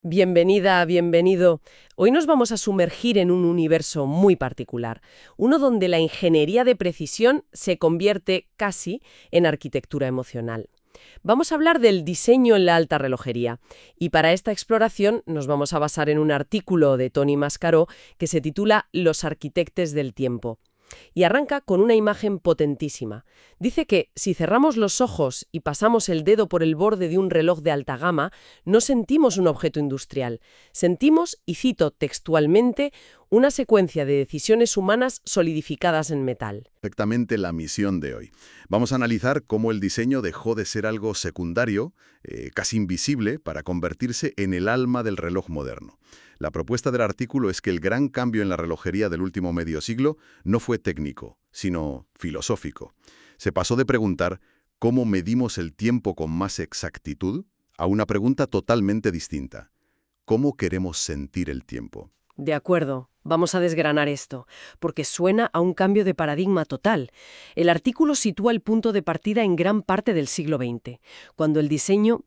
Bienvenida, bienvenido. Hoy nos vamos a sumergir en un universo muy particular, uno donde la ingeniería de precisión se convierte casi en arquitectura emocional. Vamos a hablar del diseño en la alta relojería y para esta exploración nos vamos a basar en un artículo de Tony Mascaró que se titula Los arquitectes del tiempo. Y arranca con una imagen potentísima. Dice que si cerramos los ojos y pasamos el dedo por el borde de un reloj de alta gama, no sentimos un objeto industrial. Sentimos, y cito textualmente, una secuencia de decisiones humanas solidificadas en metal. Perfectamente la misión de hoy. Vamos a analizar cómo el diseño dejó de ser algo secundario, casi invisible, para convertirse en el alma del reloj moderno. La propuesta del artículo es que el gran cambio en la relojería del último medio siglo no fue técnico, sino filosófico. Se pasó de preguntar ¿cómo medimos el tiempo con más exactitud? A una pregunta totalmente distinta. ¿Cómo queremos sentir el tiempo? De acuerdo, vamos a desgranar esto, porque suena a un cambio de paradigma total. El artículo sitúa el punto de partida en gran parte del siglo XX, cuando el diseño,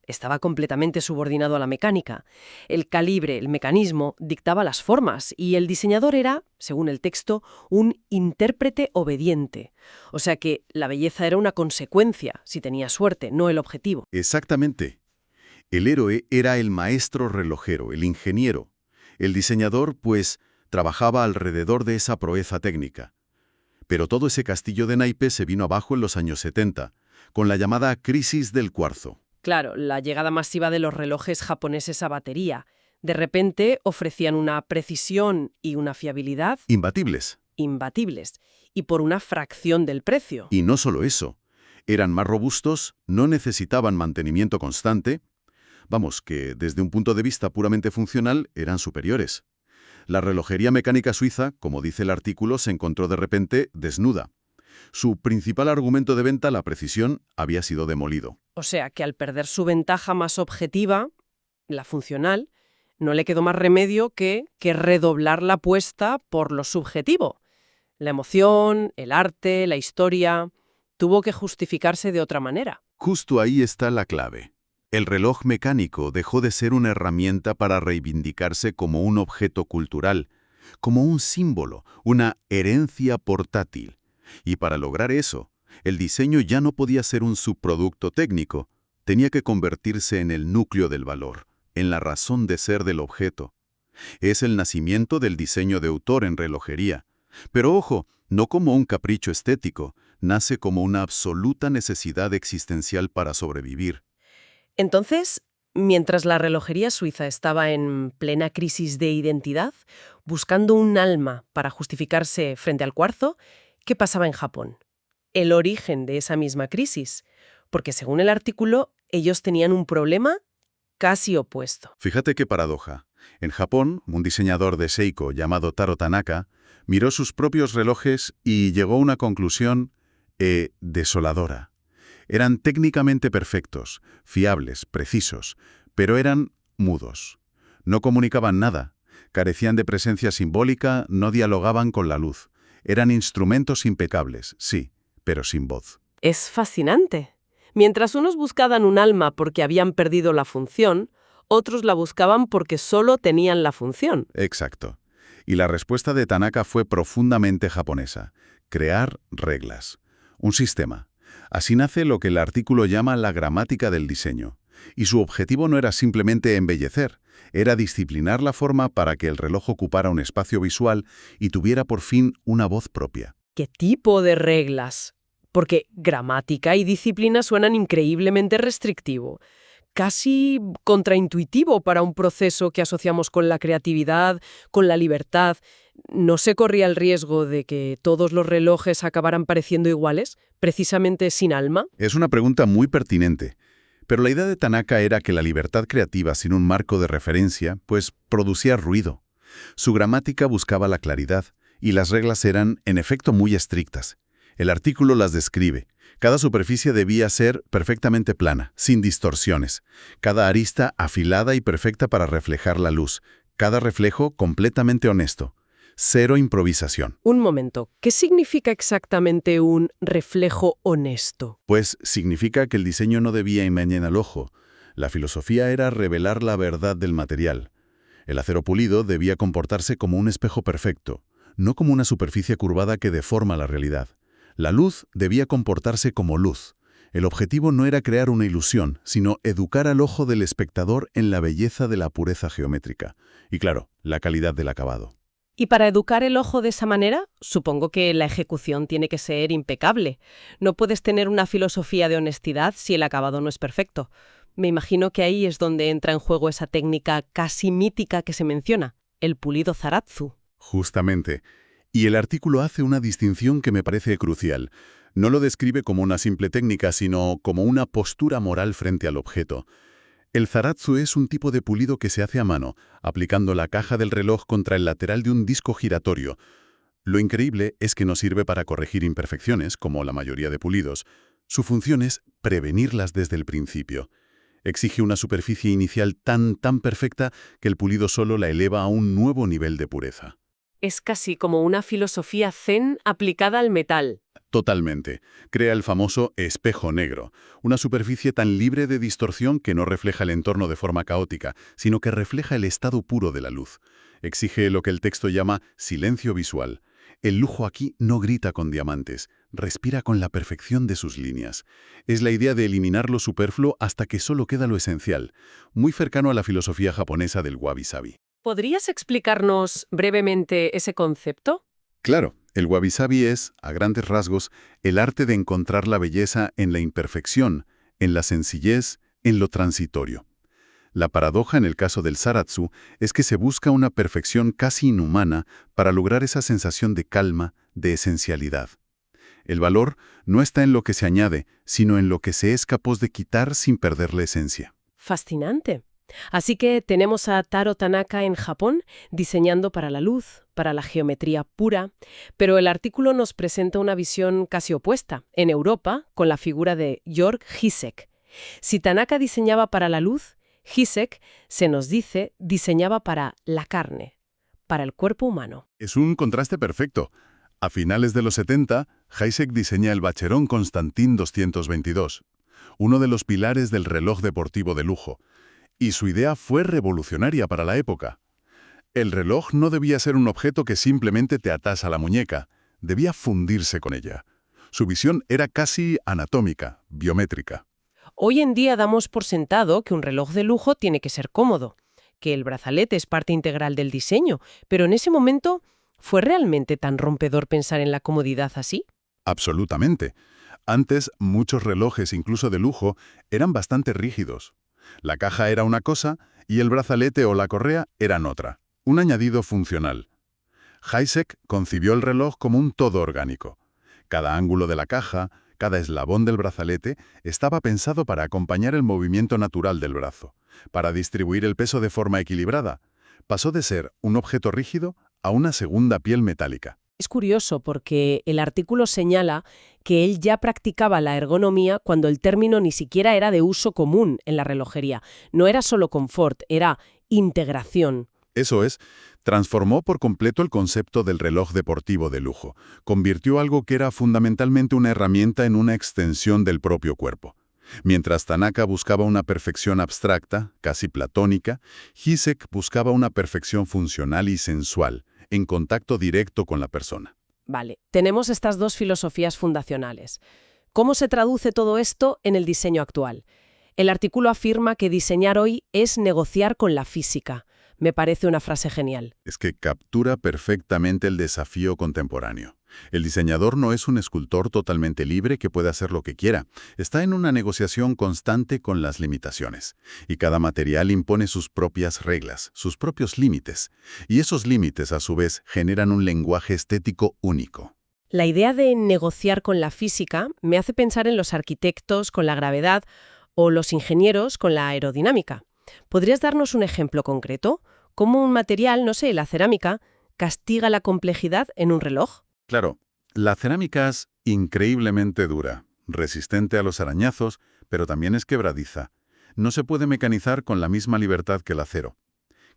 estaba completamente subordinado a la mecánica. El calibre, el mecanismo, dictaba las formas y el diseñador era, según el texto, un intérprete obediente. O sea que la belleza era una consecuencia, si tenía suerte, no el objetivo. Exactamente. El héroe era el maestro relojero, el ingeniero. El diseñador, pues, trabajaba alrededor de esa proeza técnica. Pero todo ese castillo de naipes se vino abajo en los años 70, con la llamada crisis del cuarzo. Claro, la llegada masiva de los relojes japoneses a batería. De repente ofrecían una precisión y una fiabilidad Imbatibles. imbatibles, y por una fracción del precio. Y no solo eso. Eran más robustos, no necesitaban mantenimiento constante. Vamos, que desde un punto de vista puramente funcional eran superiores. La relojería mecánica suiza, como dice el artículo, se encontró de repente desnuda. Su principal argumento de venta, la precisión, había sido demolido. O sea que al perder su ventaja más objetiva, la funcional, no le quedó más remedio que redoblar la apuesta por lo subjetivo. La emoción, el arte, la historia, tuvo que justificarse de otra manera. Justo ahí está la clave. El reloj mecánico dejó de ser una herramienta para reivindicarse como un objeto cultural, como un símbolo, una herencia portátil. Y para lograr eso, el diseño ya no podía ser un subproducto técnico, tenía que convertirse en el núcleo del valor, en la razón de ser del objeto. Es el nacimiento del diseño de autor en relojería. Pero ojo, no como un capricho estético, nace como una absoluta necesidad existencial para sobrevivir. Entonces, mientras la relojería suiza estaba en plena crisis de identidad, buscando un alma para justificarse frente al cuarzo, ¿qué pasaba en Japón? El origen de esa misma crisis, porque según el artículo, ellos tenían un problema casi opuesto. Fíjate qué paradoja. En Japón, un diseñador de Seiko llamado Taro Tanaka miró sus propios relojes y llegó a una conclusión desoladora. Eran técnicamente perfectos, fiables, precisos, pero eran mudos. No comunicaban nada, carecían de presencia simbólica, no dialogaban con la luz. Eran instrumentos impecables, sí, pero sin voz. Es fascinante. Mientras unos buscaban un alma porque habían perdido la función, otros la buscaban porque solo tenían la función. Exacto. Y la respuesta de Tanaka fue profundamente japonesa. Crear reglas. Un sistema. Así nace lo que el artículo llama la gramática del diseño. Y su objetivo no era simplemente embellecer, era disciplinar la forma para que el reloj ocupara un espacio visual y tuviera por fin una voz propia. ¿Qué tipo de reglas? Porque gramática y disciplina suenan increíblemente restrictivo, casi contraintuitivo para un proceso que asociamos con la creatividad, con la libertad. ¿No se corría el riesgo de que todos los relojes acabaran pareciendo iguales, precisamente sin alma? Es una pregunta muy pertinente, pero la idea de Tanaka era que la libertad creativa sin un marco de referencia, pues producía ruido. Su gramática buscaba la claridad, y las reglas eran, en efecto, muy estrictas. El artículo las describe. Cada superficie debía ser perfectamente plana, sin distorsiones. Cada arista afilada y perfecta para reflejar la luz. Cada reflejo completamente honesto. Cero improvisación. Un momento, ¿qué significa exactamente un reflejo honesto? Pues significa que el diseño no debía engañar al ojo. La filosofía era revelar la verdad del material. El acero pulido debía comportarse como un espejo perfecto, no como una superficie curvada que deforma la realidad. La luz debía comportarse como luz. El objetivo no era crear una ilusión, sino educar al ojo del espectador en la belleza de la pureza geométrica. Y claro, la calidad del acabado. Y para educar el ojo de esa manera, supongo que la ejecución tiene que ser impecable. No puedes tener una filosofía de honestidad si el acabado no es perfecto. Me imagino que ahí es donde entra en juego esa técnica casi mítica que se menciona, el pulido zaratsu. Justamente. Y el artículo hace una distinción que me parece crucial. No lo describe como una simple técnica, sino como una postura moral frente al objeto. El zaratsu es un tipo de pulido que se hace a mano, aplicando la caja del reloj contra el lateral de un disco giratorio. Lo increíble es que no sirve para corregir imperfecciones, como la mayoría de pulidos. Su función es prevenirlas desde el principio. Exige una superficie inicial tan perfecta que el pulido solo la eleva a un nuevo nivel de pureza. Es casi como una filosofía zen aplicada al metal. Totalmente. Crea el famoso espejo negro, una superficie tan libre de distorsión que no refleja el entorno de forma caótica, sino que refleja el estado puro de la luz. Exige lo que el texto llama silencio visual. El lujo aquí no grita con diamantes, respira con la perfección de sus líneas. Es la idea de eliminar lo superfluo hasta que solo queda lo esencial, muy cercano a la filosofía japonesa del wabi-sabi. ¿Podrías explicarnos brevemente ese concepto? Claro, el wabi-sabi es, a grandes rasgos, el arte de encontrar la belleza en la imperfección, en la sencillez, en lo transitorio. La paradoja en el caso del zaratsu es que se busca una perfección casi inhumana para lograr esa sensación de calma, de esencialidad. El valor no está en lo que se añade, sino en lo que se es capaz de quitar sin perder la esencia. Fascinante. Así que tenemos a Taro Tanaka en Japón diseñando para la luz, para la geometría pura, pero el artículo nos presenta una visión casi opuesta, en Europa, con la figura de Jörg Gisek. Si Tanaka diseñaba para la luz, Gisek, se nos dice, diseñaba para la carne, para el cuerpo humano. Es un contraste perfecto. A finales de los 70, Gisek diseña el Vacheron Constantin 222, uno de los pilares del reloj deportivo de lujo. Y su idea fue revolucionaria para la época. El reloj no debía ser un objeto que simplemente te atas a la muñeca, debía fundirse con ella. Su visión era casi anatómica, biométrica. Hoy en día damos por sentado que un reloj de lujo tiene que ser cómodo, que el brazalete es parte integral del diseño, pero en ese momento, ¿fue realmente tan rompedor pensar en la comodidad así? Absolutamente. Antes, muchos relojes, incluso de lujo, eran bastante rígidos. La caja era una cosa y el brazalete o la correa eran otra, un añadido funcional. Gisek concibió el reloj como un todo orgánico. Cada ángulo de la caja, cada eslabón del brazalete estaba pensado para acompañar el movimiento natural del brazo, para distribuir el peso de forma equilibrada. Pasó de ser un objeto rígido a una segunda piel metálica. Es curioso porque el artículo señala que él ya practicaba la ergonomía cuando el término ni siquiera era de uso común en la relojería. No era solo confort, era integración. Eso es, transformó por completo el concepto del reloj deportivo de lujo. Convirtió algo que era fundamentalmente una herramienta en una extensión del propio cuerpo. Mientras Tanaka buscaba una perfección abstracta, casi platónica, Gisek buscaba una perfección funcional y sensual, en contacto directo con la persona. Vale, tenemos estas dos filosofías fundacionales. ¿Cómo se traduce todo esto en el diseño actual? El artículo afirma que diseñar hoy es negociar con la física. Me parece una frase genial. Es que captura perfectamente el desafío contemporáneo. El diseñador no es un escultor totalmente libre que puede hacer lo que quiera. Está en una negociación constante con las limitaciones. Y cada material impone sus propias reglas, sus propios límites. Y esos límites, a su vez, generan un lenguaje estético único. La idea de negociar con la física me hace pensar en los arquitectos con la gravedad o los ingenieros con la aerodinámica. ¿Podrías darnos un ejemplo concreto? ¿Cómo un material, no sé, la cerámica, castiga la complejidad en un reloj? Claro, la cerámica es increíblemente dura, resistente a los arañazos, pero también es quebradiza. No se puede mecanizar con la misma libertad que el acero.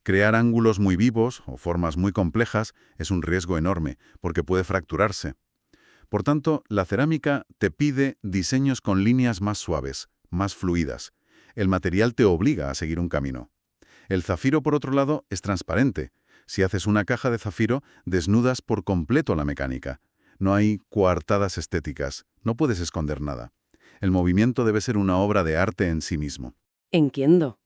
Crear ángulos muy vivos o formas muy complejas es un riesgo enorme, porque puede fracturarse. Por tanto, la cerámica te pide diseños con líneas más suaves, más fluidas. El material te obliga a seguir un camino. El zafiro, por otro lado, es transparente. Si haces una caja de zafiro, desnudas por completo la mecánica. No hay coartadas estéticas, no puedes esconder nada. El movimiento debe ser una obra de arte en sí mismo. Entiendo.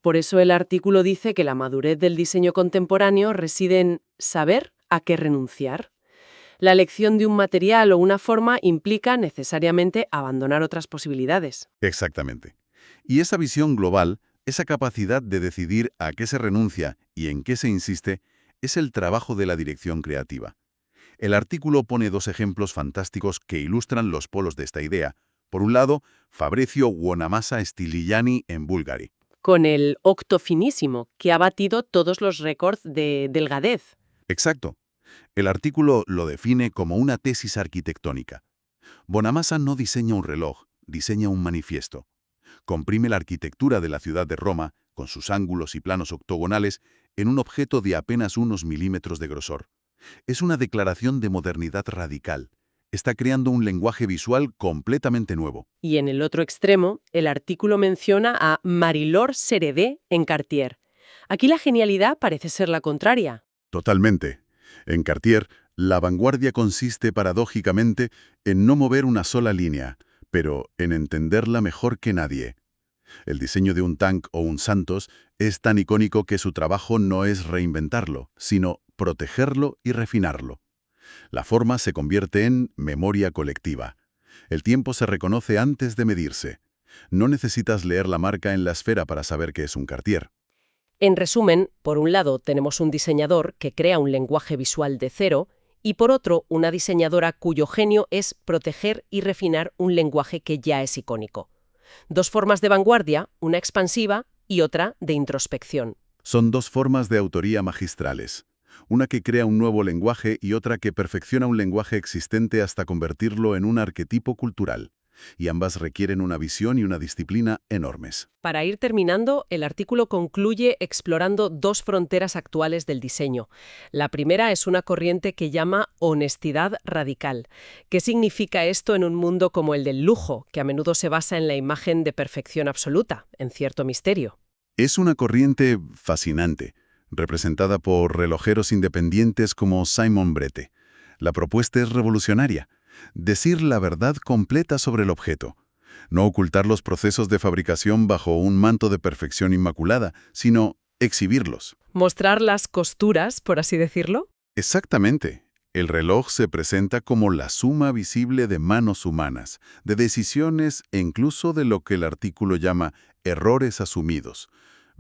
Por eso el artículo dice que la madurez del diseño contemporáneo reside en saber a qué renunciar. La elección de un material o una forma implica necesariamente abandonar otras posibilidades. Exactamente. Y esa visión global, esa capacidad de decidir a qué se renuncia y en qué se insiste, es el trabajo de la dirección creativa. El artículo pone dos ejemplos fantásticos que ilustran los polos de esta idea. Por un lado, Fabrizio Buonamassa Stigliani en Bulgari. Con el octo finísimo, que ha batido todos los récords de delgadez. Exacto. El artículo lo define como una tesis arquitectónica. Bonamassa no diseña un reloj, diseña un manifiesto. Comprime la arquitectura de la ciudad de Roma, con sus ángulos y planos octogonales, en un objeto de apenas unos milímetros de grosor. Es una declaración de modernidad radical. Está creando un lenguaje visual completamente nuevo. Y en el otro extremo, el artículo menciona a Marie-Laure Serede en Cartier. Aquí la genialidad parece ser la contraria. Totalmente. En Cartier, la vanguardia consiste paradójicamente en no mover una sola línea, pero en entenderla mejor que nadie. El diseño de un Tank o un Santos es tan icónico que su trabajo no es reinventarlo, sino protegerlo y refinarlo. La forma se convierte en memoria colectiva. El tiempo se reconoce antes de medirse. No necesitas leer la marca en la esfera para saber que es un Cartier. En resumen, por un lado tenemos un diseñador que crea un lenguaje visual de cero y por otro una diseñadora cuyo genio es proteger y refinar un lenguaje que ya es icónico. Dos formas de vanguardia, una expansiva y otra de introspección. Son dos formas de autoría magistrales. Una que crea un nuevo lenguaje y otra que perfecciona un lenguaje existente hasta convertirlo en un arquetipo cultural. Y ambas requieren una visión y una disciplina enormes. Para ir terminando, el artículo concluye explorando dos fronteras actuales del diseño. La primera es una corriente que llama honestidad radical. ¿Qué significa esto en un mundo como el del lujo, que a menudo se basa en la imagen de perfección absoluta, en cierto misterio? Es una corriente fascinante, representada por relojeros independientes como Simon Brette. La propuesta es revolucionaria. Decir la verdad completa sobre el objeto. No ocultar los procesos de fabricación bajo un manto de perfección inmaculada, sino exhibirlos. ¿Mostrar las costuras, por así decirlo? Exactamente. El reloj se presenta como la suma visible de manos humanas, de decisiones e incluso de lo que el artículo llama errores asumidos.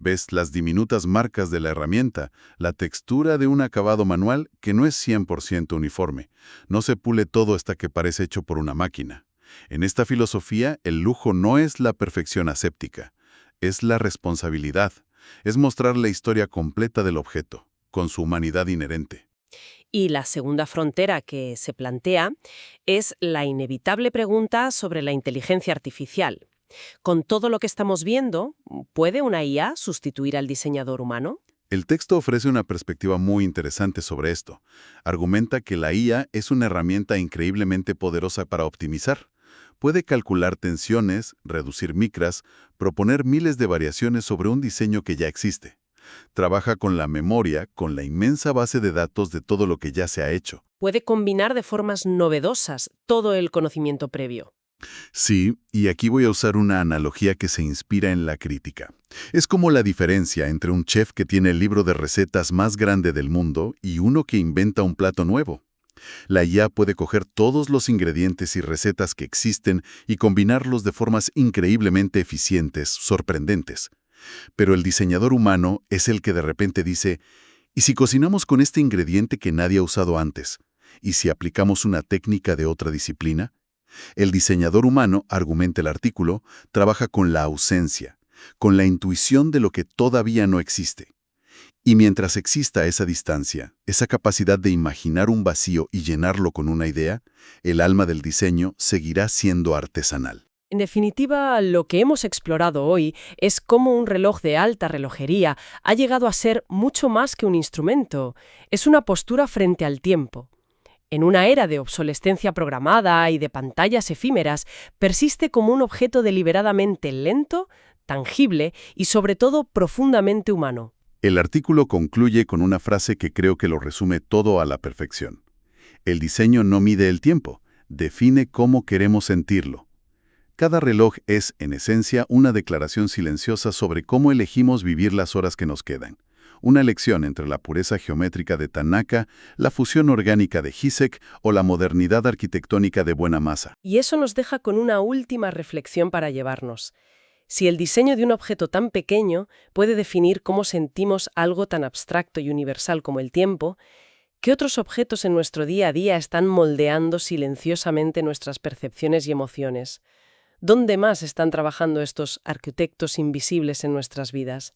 Ves las diminutas marcas de la herramienta, la textura de un acabado manual que no es 100% uniforme. No se pule todo hasta que parece hecho por una máquina. En esta filosofía, el lujo no es la perfección aséptica, es la responsabilidad, es mostrar la historia completa del objeto, con su humanidad inherente. Y la segunda frontera que se plantea es la inevitable pregunta sobre la inteligencia artificial. Con todo lo que estamos viendo, ¿puede una IA sustituir al diseñador humano? El texto ofrece una perspectiva muy interesante sobre esto. Argumenta que la IA es una herramienta increíblemente poderosa para optimizar. Puede calcular tensiones, reducir micras, proponer miles de variaciones sobre un diseño que ya existe. Trabaja con la memoria, con la inmensa base de datos de todo lo que ya se ha hecho. Puede combinar de formas novedosas todo el conocimiento previo. Sí, y aquí voy a usar una analogía que se inspira en la crítica. Es como la diferencia entre un chef que tiene el libro de recetas más grande del mundo y uno que inventa un plato nuevo. La IA puede coger todos los ingredientes y recetas que existen y combinarlos de formas increíblemente eficientes, sorprendentes. Pero el diseñador humano es el que de repente dice, ¿y si cocinamos con este ingrediente que nadie ha usado antes? ¿Y si aplicamos una técnica de otra disciplina? El diseñador humano, argumenta el artículo, trabaja con la ausencia, con la intuición de lo que todavía no existe. Y mientras exista esa distancia, esa capacidad de imaginar un vacío y llenarlo con una idea, el alma del diseño seguirá siendo artesanal. En definitiva, lo que hemos explorado hoy es cómo un reloj de alta relojería ha llegado a ser mucho más que un instrumento. Es una postura frente al tiempo. En una era de obsolescencia programada y de pantallas efímeras, persiste como un objeto deliberadamente lento, tangible y sobre todo profundamente humano. El artículo concluye con una frase que creo que lo resume todo a la perfección. El diseño no mide el tiempo, define cómo queremos sentirlo. Cada reloj es, en esencia, una declaración silenciosa sobre cómo elegimos vivir las horas que nos quedan. Una elección entre la pureza geométrica de Tanaka, la fusión orgánica de Hisek o la modernidad arquitectónica de Buenamasa. Y eso nos deja con una última reflexión para llevarnos. Si el diseño de un objeto tan pequeño puede definir cómo sentimos algo tan abstracto y universal como el tiempo, ¿qué otros objetos en nuestro día a día están moldeando silenciosamente nuestras percepciones y emociones? ¿Dónde más están trabajando estos arquitectos invisibles en nuestras vidas?